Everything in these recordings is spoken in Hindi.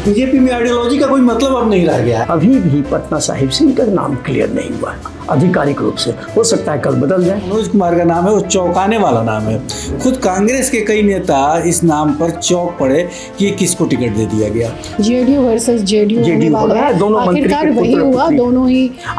बीजेपी में आइडियोलॉजी का कोई मतलब अब नहीं रह गया है। अभी भी पटना साहिब से इनका नाम क्लियर नहीं हुआ है आधिकारिक रूप से। हो सकता है कल बदल जाए। मनोज कुमार का नाम है, वो चौंकाने वाला नाम है। खुद कांग्रेस के कई नेता इस नाम पर चौंक पड़े कि किसको टिकट दे दिया गया। जेडीयू वर्सेस जेडीयू होने वाला है। दोनों मंत्री आखिरकार वही हुआ,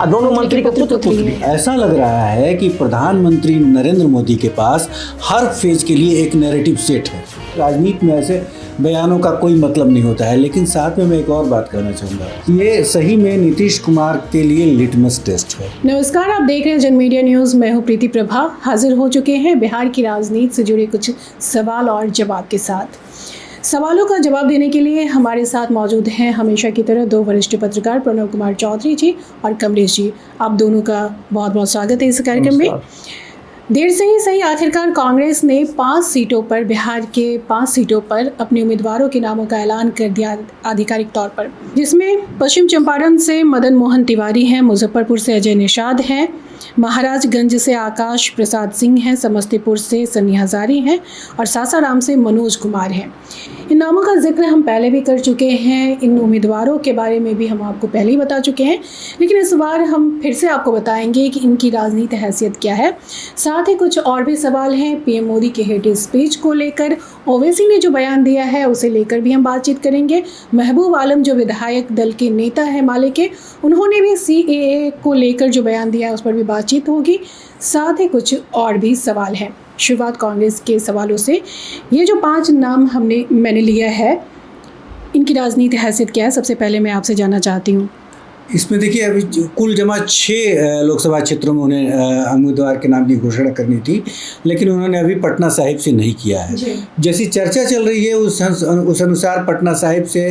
दोनों मंत्री के पुत्र। ऐसा लग रहा है कि प्रधानमंत्री नरेंद्र मोदी के पास हर फेज के लिए एक नैरेटिव सेट है। राजनीति में ऐसे बयानों का कोई मतलब नहीं होता है। लेकिन साथ में मैं एक और बात कहना चाहूँगा, ये सही में नीतीश कुमार के लिए लिटमस टेस्ट है। नमस्कार, आप देख रहे हैं जन मीडिया न्यूज़। मैं हूँ प्रीति प्रभा। हाजिर हो चुके हैं बिहार की राजनीति से जुड़े कुछ सवाल और जवाब के साथ। सवालों का जवाब देने के लिए हमारे साथ मौजूद हैं हमेशा की तरह दो वरिष्ठ पत्रकार, प्रणव कुमार चौधरी जी और कमलेश जी। आप दोनों का बहुत बहुत स्वागत है इस कार्यक्रम में। देर से ही सही, आखिरकार कांग्रेस ने 5 सीटों पर, बिहार के 5 सीटों पर अपने उम्मीदवारों के नामों का ऐलान कर दिया आधिकारिक तौर पर, जिसमें पश्चिम चंपारण से मदन मोहन तिवारी हैं, मुजफ्फरपुर से अजय निषाद हैं, महाराजगंज से आकाश प्रसाद सिंह हैं, समस्तीपुर से सन्नी हजारी हैं और सासाराम से मनोज कुमार हैं। इन नामों का जिक्र हम पहले भी कर चुके हैं, इन उम्मीदवारों के बारे में भी हम आपको पहले ही बता चुके हैं, लेकिन इस बार हम फिर से आपको बताएंगे कि इनकी राजनीतिक हैसियत क्या है। साथ ही कुछ और भी सवाल हैं पीएम मोदी के हेट स्पीच को लेकर, ओवैसी ने जो बयान दिया है उसे लेकर भी हम बातचीत करेंगे। महबूब आलम जो विधायक दल के नेता है माले के, उन्होंने भी CAA को लेकर जो बयान दिया है उस पर भी बातचीत होगी। साथ ही कुछ और भी सवाल हैं। शुरुआत कांग्रेस के सवालों से। ये जो 5 नाम मैंने लिया है, इनकी राजनीतिक हैसियत क्या है, सबसे पहले मैं आपसे जानना चाहती हूँ। इसमें देखिए, अभी कुल जमा 6 लोकसभा क्षेत्रों में उन्हें उम्मीदवार के नाम की घोषणा करनी थी, लेकिन उन्होंने अभी पटना साहिब से नहीं किया है। जैसी चर्चा चल रही है उस अनुसार पटना साहिब से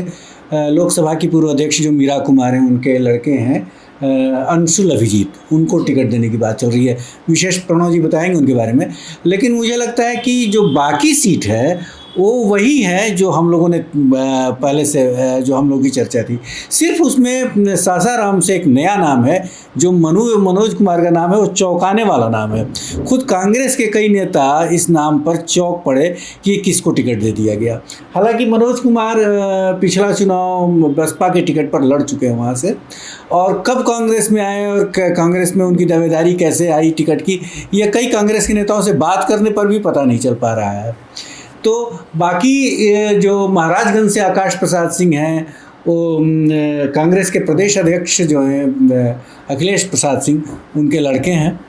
लोकसभा की पूर्व अध्यक्ष जो मीरा कुमार हैं, उनके लड़के हैं अंशुल अभिजीत, उनको टिकट देने की बात चल रही है। विशेष प्रणव जी बताएंगे उनके बारे में। लेकिन मुझे लगता है कि जो बाकी सीट है वो वही है जो हम लोगों ने पहले से, जो हम लोगों की चर्चा थी। सिर्फ उसमें सासाराम से एक नया नाम है जो मनोज कुमार का नाम है, वो चौंकाने वाला नाम है। खुद कांग्रेस के कई नेता इस नाम पर चौंक पड़े कि किसको टिकट दे दिया गया। हालांकि मनोज कुमार पिछला चुनाव बसपा के टिकट पर लड़ चुके हैं वहाँ से, और कब कांग्रेस में आए और कांग्रेस में उनकी दावेदारी कैसे आई टिकट की, ये कई कांग्रेस के नेताओं से बात करने पर भी पता नहीं चल पा रहा है। तो बाकी जो महाराजगंज से आकाश प्रसाद सिंह हैं, वो कांग्रेस के प्रदेश अध्यक्ष जो हैं अखिलेश प्रसाद सिंह, उनके लड़के हैं।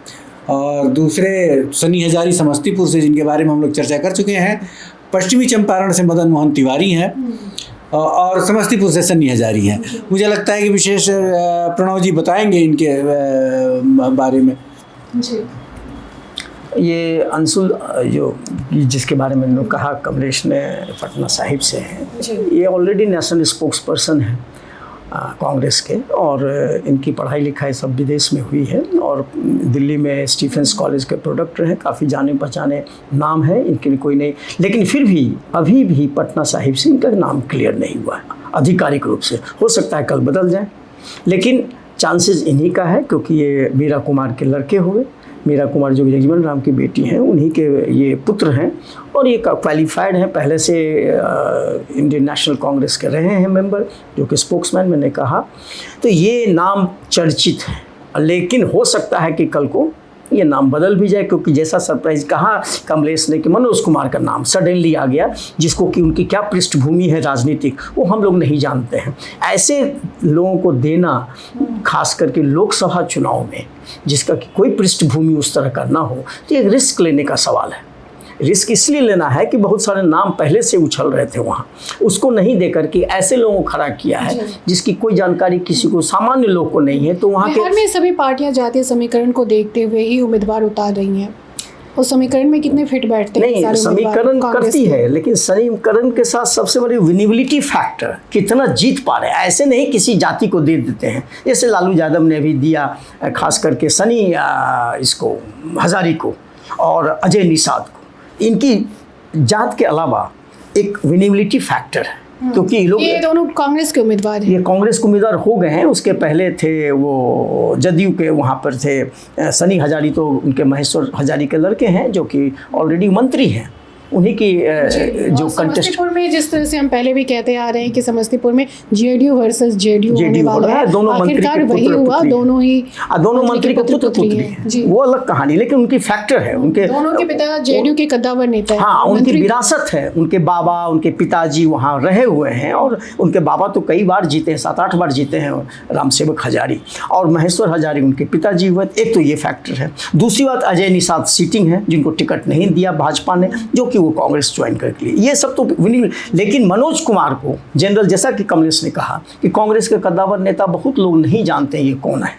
और दूसरे सन्नी हजारी समस्तीपुर से, जिनके बारे में हम लोग चर्चा कर चुके हैं। पश्चिमी चंपारण से मदन मोहन तिवारी हैं और समस्तीपुर से सन्नी हजारी हैं। मुझे लगता है कि विशेष प्रणव जी बताएंगे इनके बारे में। जी, ये अंशुल जो जिसके बारे में मैंने कहा, कमलेश ने पटना साहिब से हैं, ये ऑलरेडी नेशनल स्पोक्स पर्सन है कांग्रेस के, और इनकी पढ़ाई लिखाई सब विदेश में हुई है और दिल्ली में स्टीफेंस कॉलेज के प्रोडक्ट हैं। काफ़ी जाने पहचाने नाम है इनके, कोई नहीं। लेकिन फिर भी अभी भी पटना साहिब से इनका नाम क्लियर नहीं हुआ है आधिकारिक रूप से। हो सकता है कल बदल जाए, लेकिन चांसेस इन्हीं का है क्योंकि ये मीरा कुमार के लड़के हुए। मीरा कुमार जो जगजीवन राम की बेटी हैं, उन्हीं के ये पुत्र हैं और ये क्वालिफाइड हैं, पहले से इंडियन नेशनल कांग्रेस के रहे हैं मेंबर, जो कि स्पोक्समैन मैंने कहा। तो ये नाम चर्चित है, लेकिन हो सकता है कि कल को ये नाम बदल भी जाए, क्योंकि जैसा सरप्राइज कहा कमलेश ने कि मनोज कुमार का नाम सडनली आ गया, जिसको कि उनकी क्या पृष्ठभूमि है राजनीतिक वो हम लोग नहीं जानते हैं। ऐसे लोगों को देना, खास करके लोकसभा चुनाव में, जिसका कि कोई पृष्ठभूमि उस तरह का ना हो, तो एक रिस्क लेने का सवाल है। रिस्क इसलिए लेना है कि बहुत सारे नाम पहले से उछल रहे थे वहाँ, उसको नहीं देकर के ऐसे लोगों को खड़ा किया है जिसकी कोई जानकारी किसी को, सामान्य लोग को नहीं है। तो वहाँ बिहार में सभी पार्टियां जातीय समीकरण को देखते हुए ही उम्मीदवार उतार रही हैं। उस समीकरण में कितने फिट बैठते हैं? नहीं, समीकरण करती है, लेकिन समीकरण के साथ सबसे बड़ी विनेबिलिटी फैक्टर, कितना जीत पा रहे हैं। ऐसे नहीं किसी जाति को दे देते हैं, जैसे लालू यादव ने भी दिया, खास करके सनी इसको हजारी को और अजय निषाद को। इनकी जात के अलावा एक विनेबिलिटी फैक्टर है, क्योंकि ये दोनों कांग्रेस के उम्मीदवार हैं। ये कांग्रेस के उम्मीदवार हो गए हैं। उसके पहले थे वो जदयू के, वहाँ पर थे सनी हजारी, तो उनके महेश्वर हजारी के लड़के हैं जो कि ऑलरेडी मंत्री हैं। उन्हीं की जो कंटेस्ट। समस्तीपुर में जिस तरह से हम पहले भी कहते आ रहे हैं कि समस्तीपुर में जेडीयू वर्सेस जेडीयू होने वाला है, दोनों मंत्री आखिरकार वही हुआ, दोनों मंत्री के पुत्र पुत्री हैं, वो अलग कहानी, लेकिन उनकी फैक्टर है, उनके दोनों के पिता जेडीयू के कद्दावर नेता हैं। हाँ, उनकी विरासत है, उनके बाबा उनके पिताजी वहाँ रहे हुए हैं, और उनके बाबा तो कई बार जीते हैं, 7-8 बार जीते हैं, रामसेवक हजारी और महेश्वर हजारी उनके पिताजी हुए। एक तो ये फैक्टर है। दूसरी बात, अजय निषाद सीटिंग है, जिनको टिकट नहीं दिया भाजपा ने, जो कि वो कांग्रेस ज्वाइन करके लिए, ये सब तो विनिंग। लेकिन मनोज कुमार को जनरल, जैसा कि कमलेश ने कहा कि कांग्रेस के कद्दावर नेता बहुत लोग नहीं जानते ये कौन है,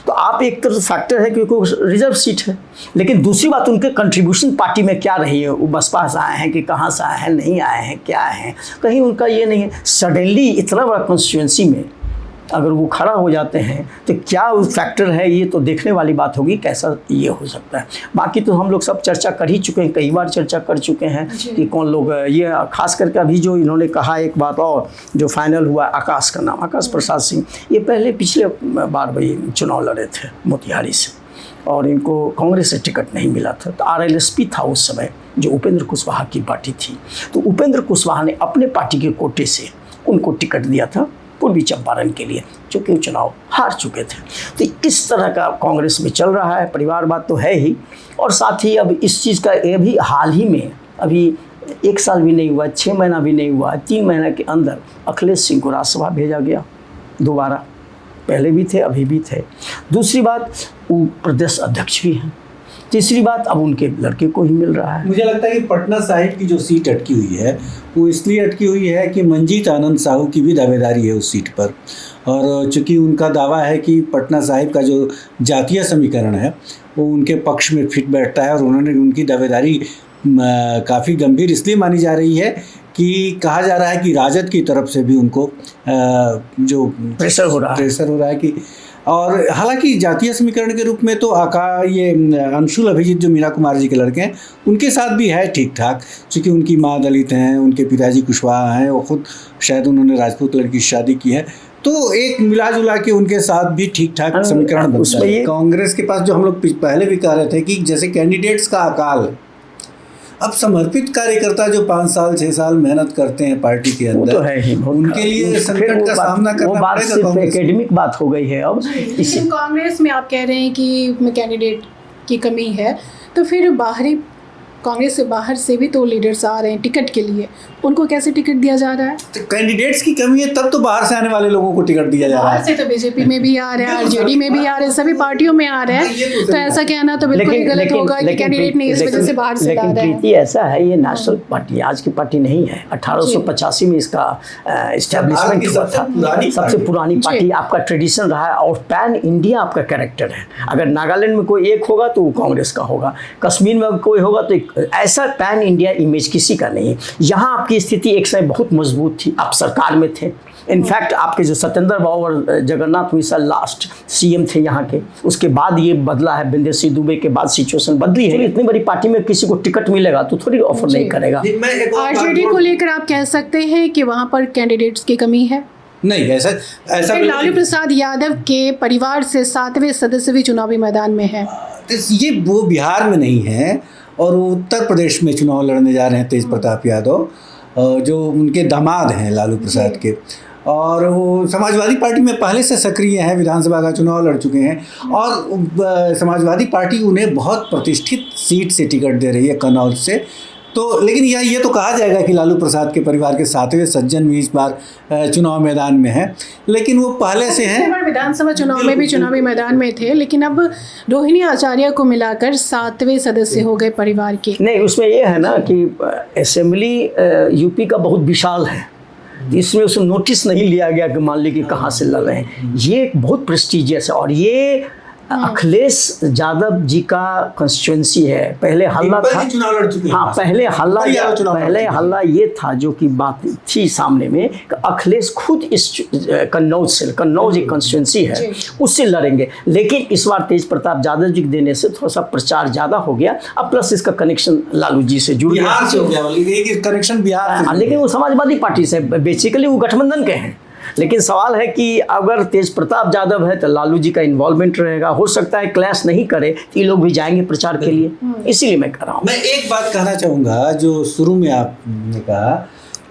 तो आप एक तरफ फैक्टर है क्योंकि रिजर्व सीट है, लेकिन दूसरी बात उनके कंट्रीब्यूशन पार्टी में क्या रही है, वो बसपा से आए हैं कि कहाँ से आए हैं, नहीं आए हैं, क्या है, कहीं उनका ये नहीं है। सडनली इतना बड़ा कॉन्स्टिट्यूंसी में अगर वो खड़ा हो जाते हैं तो क्या फैक्टर है, ये तो देखने वाली बात होगी कैसा ये हो सकता है। बाकी तो हम लोग सब चर्चा कर ही चुके हैं, कई बार चर्चा कर चुके हैं कि कौन लोग, ये खास करके अभी जो इन्होंने कहा एक बात और जो फाइनल हुआ, आकाश का नाम, आकाश प्रसाद सिंह, ये पहले पिछले बार वही चुनाव लड़े थे मोतिहारी से, और इनको कांग्रेस से टिकट नहीं मिला था, तो आरएलएसपी था उस समय जो उपेंद्र कुशवाहा की पार्टी थी, तो उपेंद्र कुशवाहा ने अपने पार्टी के कोटे से उनको टिकट दिया था पूर्वी चंपारण के लिए, चूँकि वो चुनाव हार चुके थे। तो इस तरह का कांग्रेस में चल रहा है, परिवारवाद तो है ही, और साथ ही अब इस चीज़ का ये भी हाल ही में, अभी 1 साल भी नहीं हुआ, 6 महीना भी नहीं हुआ, 3 महीना के अंदर अखिलेश सिंह को राज्यसभा भेजा गया दोबारा, पहले भी थे अभी भी थे। दूसरी बात, वो प्रदेश अध्यक्ष भी हैं। तीसरी बात, अब उनके लड़के को ही मिल रहा है। मुझे लगता है कि पटना साहिब की जो सीट अटकी हुई है वो इसलिए अटकी हुई है कि मंजीत आनंद साहू की भी दावेदारी है उस सीट पर, और चूँकि उनका दावा है कि पटना साहिब का जो जातीय समीकरण है वो उनके पक्ष में फिट बैठता है, और उन्होंने उनकी दावेदारी काफ़ी गंभीर इसलिए मानी जा रही है कि कहा जा रहा है कि राजद की तरफ से भी उनको जो प्रेशर हो रहा है कि, और हालांकि जातीय समीकरण के रूप में तो ये अंशुल अभिजीत जो मीरा कुमार जी के लड़के हैं उनके साथ भी है ठीक ठाक, क्योंकि उनकी माँ दलित हैं, उनके पिताजी कुशवाहा हैं, वो खुद शायद उन्होंने राजपूत लड़की की शादी की है, तो एक मिला जुला के उनके साथ भी ठीक ठाक समीकरण बनता है। कांग्रेस के पास जो हम लोग पहले भी कह रहे थे कि जैसे कैंडिडेट्स का अकाल, अब समर्पित कार्यकर्ता जो 5 साल 6 साल मेहनत करते हैं पार्टी के अंदर, तो है ही, उनके लिए संकट का सामना करना पड़ेगा। एकेडमिक बात हो गई है अब। इसी कांग्रेस में आप कह रहे हैं कि कैंडिडेट की कमी है, तो फिर बाहरी कांग्रेस से बाहर से भी तो लीडर्स आ रहे हैं टिकट के लिए, उनको कैसे टिकट दिया जा रहा है? तो कैंडिडेट्स की कमी है तब तो बाहर से आने वाले लोगों को टिकट दिया जा रहा है। बाहर से तो बीजेपी में भी आ रहे हैं, आरजेडी में भी आ रहे हैं, सभी पार्टियों में आ रहे हैं, तो ऐसा कहना तो बिल्कुल ही गलत होगा कि कैंडिडेट नहीं इस वजह से बाहर से ला रहे हैं। लेकिन प्रीति ऐसा है, ये नेशनल पार्टी आज की पार्टी नहीं है, 1885 में इसका एस्टेब्लिशमेंट हुआ था, सबसे पुरानी पार्टी, आपका ट्रेडिशन रहा है, और पैन इंडिया आपका कैरेक्टर है। अगर नागालैंड में कोई एक होगा तो वो कांग्रेस का होगा, कश्मीर में कोई होगा तो ऐसा पैन इंडिया इमेज किसी का नहीं है। यहाँ आपकी स्थिति एक समय बहुत मजबूत थी, आप सरकार में थे, इनफैक्ट आपके जो सत्येंद्र बाबू और जगन्नाथ मिश्रा लास्ट सीएम थे यहाँ के, उसके बाद ये बदला है, बिंदेसी दुबे के बाद सिचुएशन बदली है। इतनी बड़ी पार्टी में किसी को टिकट मिलेगा तो थोड़ी ऑफर नहीं करेगा। आरजेडी को लेकर आप कह सकते हैं कि वहाँ पर कैंडिडेट्स की कमी है? नहीं, ऐसा लालू प्रसाद यादव के परिवार से 7वें सदस्य भी चुनावी मैदान में है। ये वो बिहार में नहीं है, और वो उत्तर प्रदेश में चुनाव लड़ने जा रहे हैं तेज प्रताप यादव, जो उनके दामाद हैं लालू प्रसाद के, और वो समाजवादी पार्टी में पहले से सक्रिय हैं, विधानसभा का चुनाव लड़ चुके हैं, और समाजवादी पार्टी उन्हें बहुत प्रतिष्ठित सीट से टिकट दे रही है कन्नौज से। तो लेकिन ये तो कहा जाएगा कि लालू प्रसाद के परिवार के 7वें सज्जन भी इस बार चुनाव मैदान में हैं, लेकिन वो पहले से हैं। विधानसभा चुनाव में भी चुनावी मैदान में थे, लेकिन अब रोहिणी आचार्य को मिलाकर 7वें सदस्य हो गए परिवार के। नहीं, उसमें ये है ना कि असेंबली यूपी का बहुत विशाल है, इसमें उसको नोटिस नहीं लिया गया कि मान ली कि कहाँ से लड़ रहे हैं। ये एक बहुत प्रेस्टिजियस है, और ये अखिलेश यादव जी का कंस्टिट्यूएंसी है। पहले हल्ला था, हाँ, पहले हल्ला ये था जो कि बात थी सामने में कि अखिलेश खुद इस कन्नौज एक कंस्टिट्यूएंसी है, उससे लड़ेंगे। लेकिन इस बार तेज प्रताप यादव जी के देने से थोड़ा सा प्रचार ज़्यादा हो गया, अब प्लस इसका कनेक्शन लालू जी से जुड़ गया, कनेक्शन बिहार। लेकिन वो समाजवादी पार्टी से बेसिकली वो गठबंधन के हैं, लेकिन सवाल है कि अगर तेज प्रताप यादव है तो लालू जी का इन्वॉल्वमेंट रहेगा, हो सकता है क्लैश नहीं करे तो ये लोग भी जाएंगे प्रचार के लिए, इसीलिए मैं कह रहा हूँ। मैं एक बात कहना चाहूँगा, जो शुरू में आपने कहा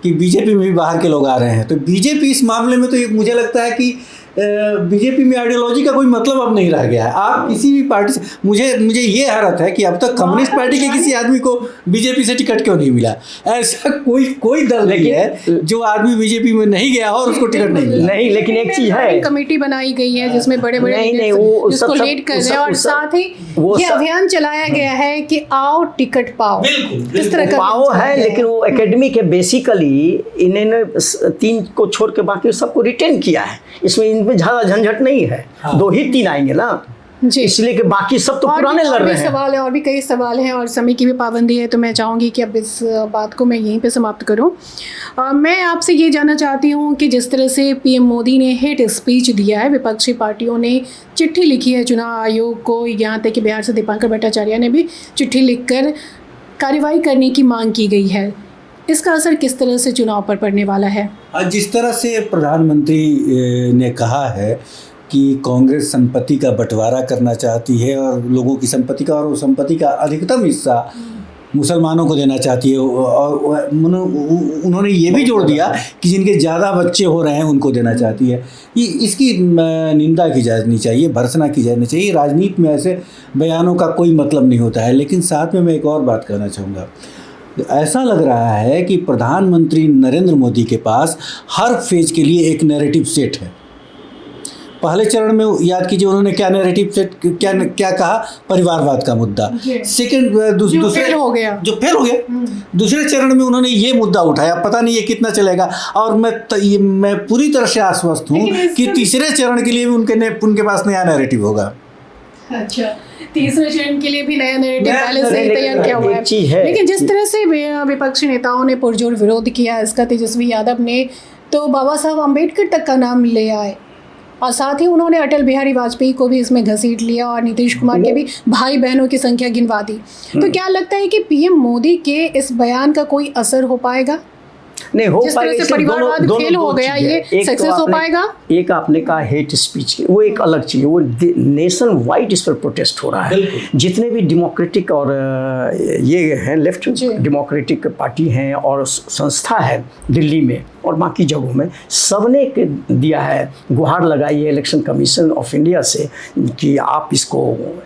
कि बीजेपी में भी बाहर के लोग आ रहे हैं, तो बीजेपी इस मामले में तो मुझे लगता है कि बीजेपी में आइडियोलॉजी का कोई मतलब अब नहीं रह गया है। आप किसी भी पार्टी से, मुझे ये हैरत है कि अब तक कम्युनिस्ट पार्टी के किसी आदमी को बीजेपी से टिकट क्यों नहीं मिला। ऐसा कोई दल नहीं है जो आदमी बीजेपी में नहीं गया हो और उसको टिकट नहीं मिला। नहीं, लेकिन एक चीज है, कमेटी बनाई गई है जिसमें बड़े-बड़े जिसको लीड कर रहे हैं, और साथ ही ये अभियान चलाया गया है कि आओ टिकट पाओ, इस तरह का पाओ है। लेकिन वो एकेडमिक है, बेसिकली इन्होंने 3 को छोड़ के बाकी सबको रिटेन किया है, इसमें इनमें ज़्यादा झंझट नहीं है। 2 ही 3 आएंगे ना जी, इसलिए कि बाकी सब तो पुराने लड़ रहे हैं। सवाल है, और भी कई सवाल हैं, और समय की भी पाबंदी है, तो मैं चाहूँगी कि अब इस बात को मैं यहीं पे समाप्त करूँ। मैं आपसे ये जानना चाहती हूँ कि जिस तरह से पीएम मोदी ने हेट स्पीच दिया है, विपक्षी पार्टियों ने चिट्ठी लिखी है चुनाव आयोग को, यहाँ तक कि बिहार से दीपांकर भट्टाचार्य ने भी चिट्ठी लिखकर कार्रवाई करने की मांग की गई है, इसका असर किस तरह से चुनाव पर पड़ने वाला है? जिस तरह से प्रधानमंत्री ने कहा है कि कांग्रेस संपत्ति का बंटवारा करना चाहती है और लोगों की संपत्ति का, और संपत्ति का अधिकतम हिस्सा मुसलमानों को देना चाहती है, और उन्होंने ये भी जोड़ दिया कि जिनके ज़्यादा बच्चे हो रहे हैं उनको देना चाहती है। इसकी निंदा की जानी चाहिए, भर्त्सना की जानी चाहिए। राजनीति में ऐसे बयानों का कोई मतलब नहीं होता है। लेकिन साथ में मैं एक और बात कहना चाहूँगा, ऐसा लग रहा है कि प्रधानमंत्री नरेंद्र मोदी के पास हर फेज के लिए एक नैरेटिव सेट है। पहले चरण में याद कीजिए उन्होंने क्या नैरेटिव सेट क्या कहा, परिवारवाद का मुद्दा। सेकंड दूसरे फेल हो गया, जो फेल हो गया। दूसरे चरण में उन्होंने ये मुद्दा उठाया, पता नहीं ये कितना चलेगा, और मैं पूरी तरह से आश्वस्त हूँ कि तीसरे चरण के लिए भी उनके पास नया नैरेटिव होगा। अच्छा, तीसरे चरण के लिए भी नया नैरेटिव पहले से ही तैयार किया हुआ है। लेकिन जिस तरह से विपक्षी नेताओं ने पुरजोर विरोध किया इसका, तेजस्वी यादव ने तो बाबा साहब अम्बेडकर तक का नाम ले आए, और साथ ही उन्होंने अटल बिहारी वाजपेयी को भी इसमें घसीट लिया, और नीतीश कुमार के भी भाई बहनों की संख्या गिनवा दी। तो क्या लगता है कि पीएम मोदी के इस बयान का कोई असर हो पाएगा? नहीं हो पाएगा, परिवारवाद फेल हो गया, ये सक्सेस हो पाएगा? एक आपने कहा हेट स्पीच, वो एक अलग चीज़ है, वो नेशन वाइड इस पर प्रोटेस्ट हो रहा है। जितने भी डेमोक्रेटिक और ये हैं लेफ्ट डेमोक्रेटिक पार्टी हैं और संस्था है दिल्ली में और बाकी जगहों में, सबने दिया है, गुहार लगाई है इलेक्शन कमीशन ऑफ इंडिया से कि आप इसको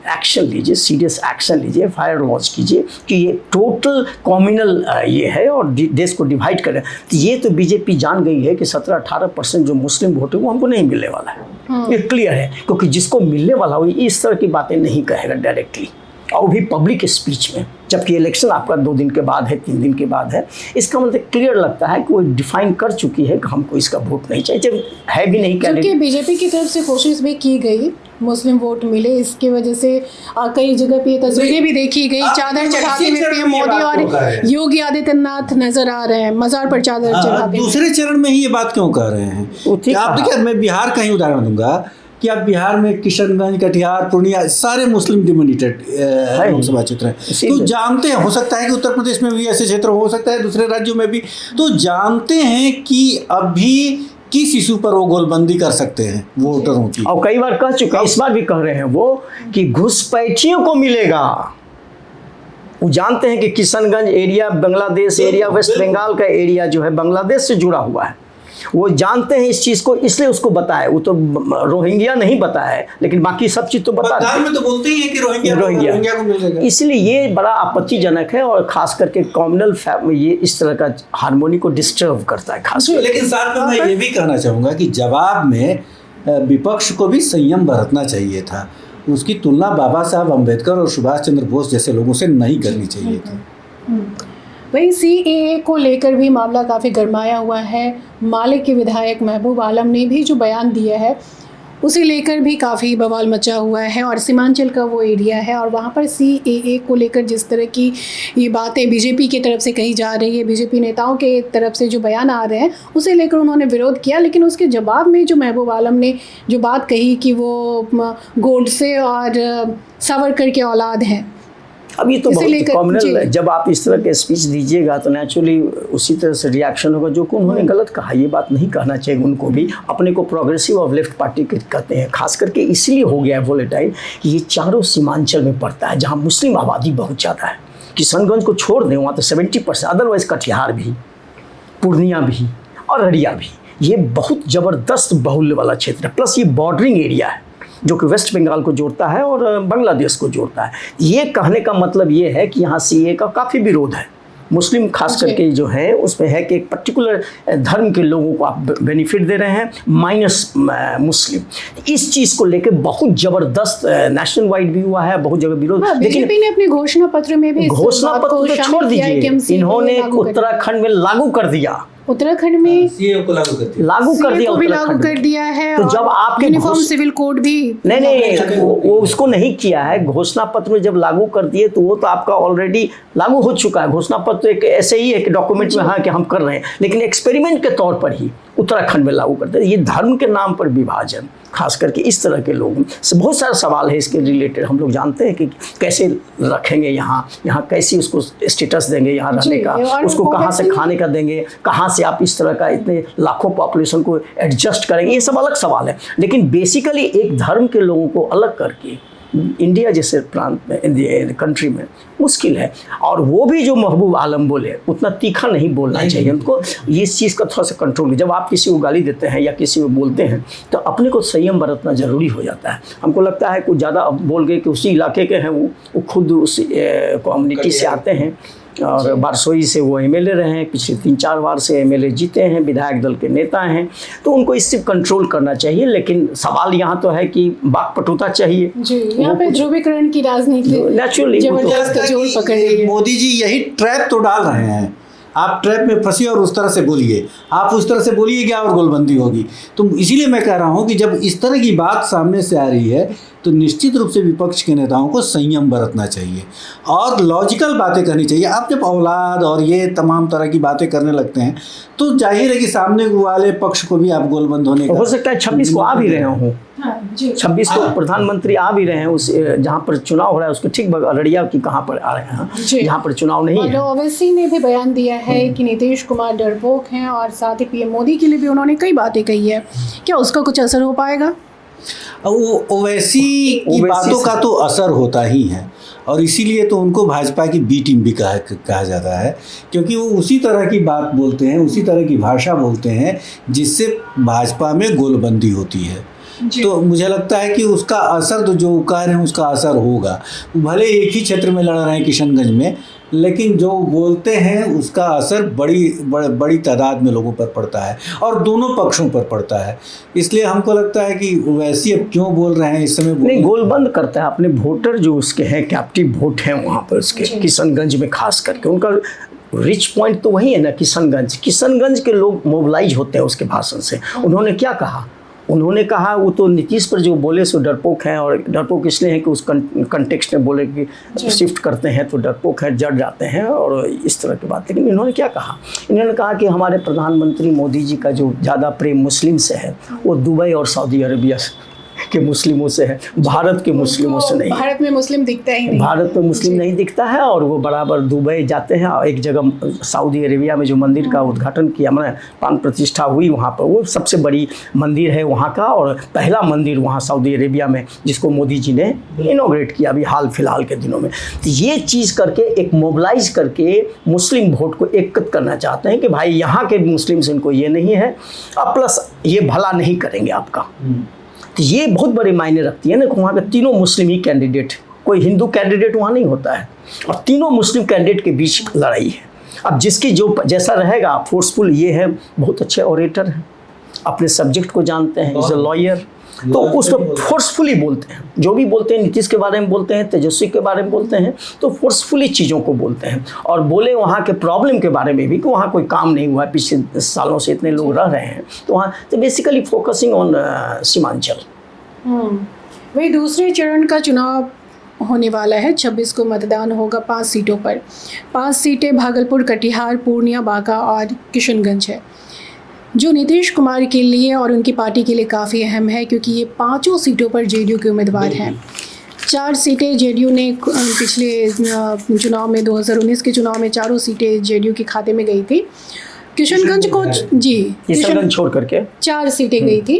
एक्शन लीजिए, सीरियस एक्शन लीजिए, फायर लॉन्च कीजिए कि ये टोटल कॉम्युनल ये है और देश को डिवाइड करें। तो ये तो बीजेपी जान गई है कि 17-18% जो मुस्लिम वोट है वो हमको नहीं मिलने वाला है, ये क्लियर है, क्योंकि जिसको मिलने वाला हो इस तरह की बातें नहीं कहेगा डायरेक्टली, और भी पब्लिक स्पीच में, जबकि इलेक्शन आपका 2 दिन के बाद है, 3 दिन के बाद है। इसका मतलब क्लियर लगता है कि वो डिफाइन कर चुकी है कि हमको इसका वोट नहीं चाहिए, जब है भी नहीं। क्योंकि बीजेपी की तरफ से कोशिश भी की गई मुस्लिम वोट मिले, इसकी वजह से कई जगह पे तस्वीरें भी देखी गई, चादर चढ़ाते हुए पीएम मोदी और योगी आदित्यनाथ नजर आ रहे हैं मजार पर चादर चढ़ाते। दूसरे चरण में ही ये बात क्यों कह रहे हैं? आप देखिए, मैं बिहार का ही उदाहरण दूंगा कि आप बिहार में किशनगंज, कटिहार, पूर्णिया सारे मुस्लिम डोमिनेटेड लोकसभा क्षेत्र हैं। तो जानते हैं, हो सकता है कि उत्तर प्रदेश में भी ऐसे क्षेत्र हो सकता है, दूसरे राज्यों में भी, तो जानते हैं कि अभी किस इशू पर वो गोलबंदी कर सकते हैं वोटरों की। और कई बार कह चुके हैं, इस बार भी कह रहे हैं वो कि घुसपैठियों को मिलेगा। वो जानते हैं कि किशनगंज एरिया बांग्लादेश एरिया, वेस्ट बंगाल का एरिया जो है बांग्लादेश से जुड़ा हुआ है, वो जानते हैं इस चीज़ को, इसलिए उसको बताया। वो तो रोहिंग्या नहीं बताया है, लेकिन बाकी सब चीज़ तो बता है। में तो बोलते ही हैं कि रोहिंग्या को मिल जाएगा। इसलिए ये बड़ा आपत्तिजनक है, और खास करके कॉम्युनल ये इस तरह का हार्मोनी को डिस्टर्ब करता है खास। लेकिन साथ में मैं ये भी कहना चाहूँगा कि जवाब में विपक्ष को भी संयम बरतना चाहिए था। उसकी तुलना बाबा साहब अम्बेडकर और सुभाष चंद्र बोस जैसे लोगों से नहीं करनी चाहिए थी। वहीं सीएए को लेकर भी मामला काफ़ी गरमाया हुआ है। माले के विधायक महबूब आलम ने भी जो बयान दिया है उसे लेकर भी काफ़ी बवाल मचा हुआ है, और सीमांचल का वो एरिया है और वहाँ पर सीएए को लेकर जिस तरह की ये बातें बीजेपी की तरफ से कही जा रही है, बीजेपी नेताओं के तरफ से जो बयान आ रहे हैं उसे लेकर उन्होंने विरोध किया। लेकिन उसके जवाब में जो महबूब आलम ने जो बात कही कि वो गोडसे और सावरकर के औलाद हैं, अब ये तो इसे बहुत लेकर- कॉमनल है, जी। जब आप इस तरह के स्पीच दीजिएगा तो नेचुरली उसी तरह से रिएक्शन होगा। जो कि उन्होंने गलत कहा, ये बात नहीं कहना चाहिए उनको भी। अपने को प्रोग्रेसिव और लेफ्ट पार्टी कहते हैं, खास करके इसलिए हो गया है वोलेटाइल कि ये चारों सीमांचल में पड़ता है जहाँ मुस्लिम आबादी बहुत ज़्यादा है। किशनगंज को छोड़ दें, वहाँ तो 70%, अदरवाइज कटिहार भी, पूर्णिया भी और अररिया भी, ये बहुत ज़बरदस्त बाहुल्य वाला क्षेत्र है। प्लस ये बॉर्डरिंग एरिया है जो कि वेस्ट बंगाल को जोड़ता है और बांग्लादेश को जोड़ता है। ये कहने का मतलब ये है कि यहाँ सीए का काफ़ी विरोध है। मुस्लिम खास करके जो है उसमें है कि एक पर्टिकुलर धर्म के लोगों को आप बेनिफिट दे रहे हैं माइनस मुस्लिम। इस चीज़ को लेकर बहुत ज़बरदस्त नेशनल वाइड भी हुआ है, बहुत जगह विरोध। लेकिन बीजेपी ने अपने घोषणा पत्र में भी घोषणा पत्र तो छोड़ दीजिए, इन्होंने उत्तराखंड में लागू कर दिया, उत्तराखंड में सीए को लागू कर दिया, लागू कर दिया, को भी लागू उत्तराखंड कर में। दिया है। तो जब आपके यूनिफॉर्म सिविल कोड भी नहीं वो उसको नहीं किया है। घोषणा पत्र में जब लागू कर दिए तो वो तो आपका ऑलरेडी लागू हो चुका है। घोषणा पत्र एक ऐसे ही एक डॉक्यूमेंट में, हाँ कि हम कर रहे हैं, लेकिन एक्सपेरिमेंट के तौर पर ही उत्तराखंड में लागू करते हैं। ये धर्म के नाम पर विभाजन, खास करके इस तरह के लोग, बहुत सारा सवाल है इसके रिलेटेड। हम लोग जानते हैं कि कैसे रखेंगे यहाँ कैसे उसको स्टेटस देंगे यहाँ रहने का, उसको कहाँ से खाने का देंगे, कहाँ से आप इस तरह का इतने लाखों पॉपुलेशन को एडजस्ट करेंगे, ये सब अलग सवाल है। लेकिन बेसिकली एक धर्म के लोगों को अलग करके इंडिया जैसे प्रांत में, कंट्री में मुश्किल है। और वो भी जो महबूब आलम बोले उतना तीखा नहीं बोलना चाहिए उनको। ये इस चीज़ का थोड़ा सा कंट्रोल, जब आप किसी को गाली देते हैं या किसी को बोलते हैं तो अपने को संयम बरतना ज़रूरी हो जाता है। हमको लगता है कुछ ज़्यादा बोल गए कि उसी इलाके के हैं वो खुद उस कम्युनिटी से आते हैं और बारसोई से वो एमएलए रहे हैं, पिछले 3-4 बार से एमएलए जीते हैं, विधायक दल के नेता हैं, तो उनको इससे कंट्रोल करना चाहिए। लेकिन सवाल यहाँ तो है कि वाक्पटुता चाहिए जी। यहाँ पे ध्रुवीकरण की राजनीति नेचुरली जबरदस्त जोर पकड़ रही है। मोदी जी यही ट्रैप तो डाल रहे हैं। आप ट्रैप में फंसिए और उस तरह से बोलिए, आप उस तरह से बोलिए क्या और गोलबंदी होगी। तो इसीलिए मैं कह रहा हूँ कि जब इस तरह की बात सामने से आ रही है तो निश्चित रूप से विपक्ष के नेताओं को संयम बरतना चाहिए और लॉजिकल बातें करनी चाहिए। आप जब औलाद और ये तमाम तरह की बातें करने लगते हैं तो जाहिर है कि सामने वाले पक्ष को भी आप गोलबंद होने का हो सकता है 26 को आ भी रहे हों, हाँ, जी। 26 को प्रधानमंत्री आ भी रहे हैं उस जहाँ पर चुनाव हो रहा है उसके ठीक बगल अररिया की कहाँ पर आ रहे हैं, जी। जहाँ पर चुनाव नहीं है। और ओवैसी ने भी बयान दिया है कि नीतीश कुमार डरपोक हैं और साथ ही पीएम मोदी के लिए भी उन्होंने कई बातें कही है। क्या उसका कुछ असर हो पाएगा? वो ओवैसी की बातों का तो असर होता ही है और इसीलिए तो उनको भाजपा की बी टीम भी कहा जाता है, क्योंकि वो उसी तरह की बात बोलते हैं, उसी तरह की भाषा बोलते हैं जिससे भाजपा में गोलबंदी होती है। तो मुझे लगता है कि उसका असर तो जो कह रहे हैं उसका असर होगा। भले एक ही क्षेत्र में लड़ रहे हैं किशनगंज में, लेकिन जो बोलते हैं उसका असर बड़ी तादाद में लोगों पर पड़ता है और दोनों पक्षों पर पड़ता है। इसलिए हमको लगता है कि वैसे अब क्यों बोल रहे हैं इस समय नहीं, गोलबंद करता है अपने वोटर जो उसके हैं, कैप्टिव वोट हैं वहाँ पर उसके किशनगंज में, खास करके उनका रिच पॉइंट तो वही है ना किशनगंज के लोग मोबिलाइज होते हैं उसके भाषण से। उन्होंने क्या कहा? उन्होंने कहा वो तो नीतीश पर जो बोले सो डरपोक हैं, और डरपोक इसलिए है कि उस कंटेक्स्ट में बोले कि शिफ्ट करते हैं तो डरपोक हैं, जड़ जाते हैं और इस तरह की बात। लेकिन इन्होंने क्या कहा? इन्होंने कहा कि हमारे प्रधानमंत्री मोदी जी का जो ज़्यादा प्रेम मुस्लिम से है वो दुबई और सऊदी अरबिया के मुस्लिमों से है, भारत के मुस्लिमों से नहीं। भारत में मुस्लिम दिखता ही नहीं, भारत में मुस्लिम नहीं दिखता है और वो बराबर दुबई जाते हैं। और एक जगह सऊदी अरेबिया में जो मंदिर का उद्घाटन किया, मैंने प्राण प्रतिष्ठा हुई वहाँ पर, वो सबसे बड़ी मंदिर है वहाँ का और पहला मंदिर वहाँ सऊदी अरेबिया में जिसको मोदी जी ने इनॉग्रेट किया अभी हाल फिलहाल के दिनों में। तो ये चीज़ करके एक मोबिलाइज करके मुस्लिम वोट को एकत्रित करना चाहते हैं कि भाई यहाँ के मुस्लिम से इनको ये नहीं है, और प्लस ये भला नहीं करेंगे आपका। तो ये बहुत बड़े मायने रखती है ना कि वहाँ के तीनों मुस्लिम ही कैंडिडेट, कोई हिंदू कैंडिडेट वहाँ नहीं होता है और तीनों मुस्लिम कैंडिडेट के बीच लड़ाई है। अब जिसकी जो जैसा रहेगा फोर्सफुल, ये है बहुत अच्छे ऑरेटर हैं, अपने सब्जेक्ट को जानते हैं, इज अ लॉयर, तो उस पर फोर्सफुली बोलते हैं, जो भी बोलते हैं, नीतीश के बारे में बोलते हैं, तेजस्वी के बारे में बोलते हैं, तो फोर्सफुली चीज़ों को बोलते हैं। और बोले वहाँ के प्रॉब्लम के बारे में भी कि वहाँ कोई काम नहीं हुआ है, पिछले सालों से इतने लोग रह रहे हैं, तो वहाँ तो बेसिकली फोकसिंग ऑन सीमांचल। वही दूसरे चरण का चुनाव होने वाला है, 26 को मतदान होगा 5 सीटों पर। 5 सीटें भागलपुर, कटिहार, पूर्णिया, बांका और किशनगंज है, जो नीतीश कुमार के लिए और उनकी पार्टी के लिए काफ़ी अहम है, क्योंकि ये 5 सीटों पर जेडीयू के उम्मीदवार हैं। 4 सीटें जेडीयू ने पिछले चुनाव में 2019 के चुनाव में 4 सीटें जेडीयू के खाते में गई थी। किशनगंज को किशनगंज छोड़ करके 4 सीटें गई थी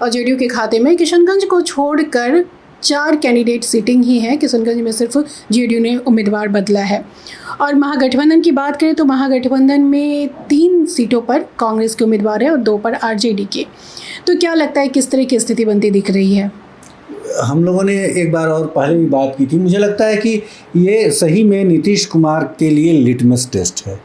और जेडीयू के खाते में। किशनगंज को छोड़कर 4 कैंडिडेट सीटिंग ही है। किशनगंज में सिर्फ जेडीयू ने उम्मीदवार बदला है। और महागठबंधन की बात करें तो महागठबंधन में 3 सीटों पर कांग्रेस के उम्मीदवार है और 2 पर आरजेडी के। तो क्या लगता है किस तरह की स्थिति बनती दिख रही है? हम लोगों ने एक बार और पहले भी बात की थी। मुझे लगता है कि ये सही में नीतीश कुमार के लिए लिटमस टेस्ट है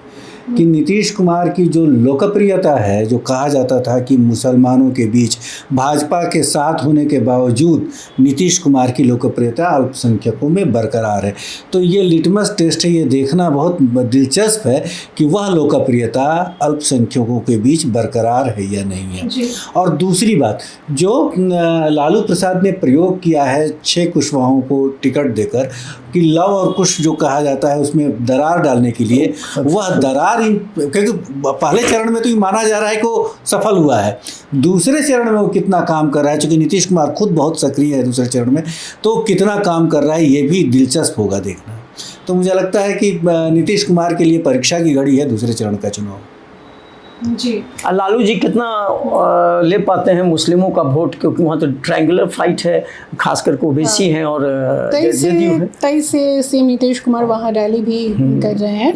कि नीतीश कुमार की जो लोकप्रियता है, जो कहा जाता था कि मुसलमानों के बीच भाजपा के साथ होने के बावजूद नीतीश कुमार की लोकप्रियता अल्पसंख्यकों में बरकरार है। तो ये लिटमस टेस्ट है, ये देखना बहुत दिलचस्प है कि वह लोकप्रियता अल्पसंख्यकों के बीच बरकरार है या नहीं है। और दूसरी बात, जो लालू प्रसाद ने प्रयोग किया है 6 कुशवाहों को टिकट देकर कि लव और कुश जो कहा जाता है उसमें दरार डालने के लिए, वह दरार क्योंकि पहले चरण में तो ये माना जा रहा है कि वो सफल हुआ है, दूसरे चरण में वो कितना काम कर रहा है, चूँकि नीतीश कुमार खुद बहुत सक्रिय है दूसरे चरण में, तो कितना काम कर रहा है ये भी दिलचस्प होगा देखना। तो मुझे लगता है कि नीतीश कुमार के लिए परीक्षा की घड़ी है दूसरे चरण का चुनाव। जी, लालू जी कितना ले पाते हैं मुस्लिमों का वोट, क्योंकि वहाँ तो ट्रायंगुलर फाइट है, खासकर को ओबीसी हैं और 23 से सीएम नीतीश कुमार वहाँ रैली भी कर रहे हैं।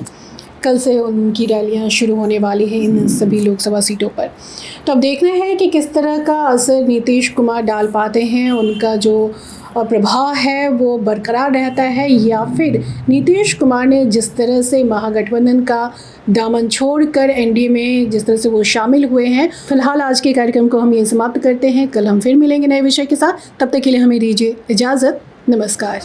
कल से उनकी रैलियाँ शुरू होने वाली हैं इन सभी लोकसभा सीटों पर। तो अब देखना है कि किस तरह का असर नीतीश कुमार डाल पाते हैं, उनका जो प्रभाव है वो बरकरार रहता है, या फिर नीतीश कुमार ने जिस तरह से महागठबंधन का दामन छोड़कर एनडीए में जिस तरह से वो शामिल हुए हैं। फिलहाल आज के कार्यक्रम को हम ये समाप्त करते हैं। कल हम फिर मिलेंगे नए विषय के साथ। तब तक के लिए हमें दीजिए इजाज़त। नमस्कार।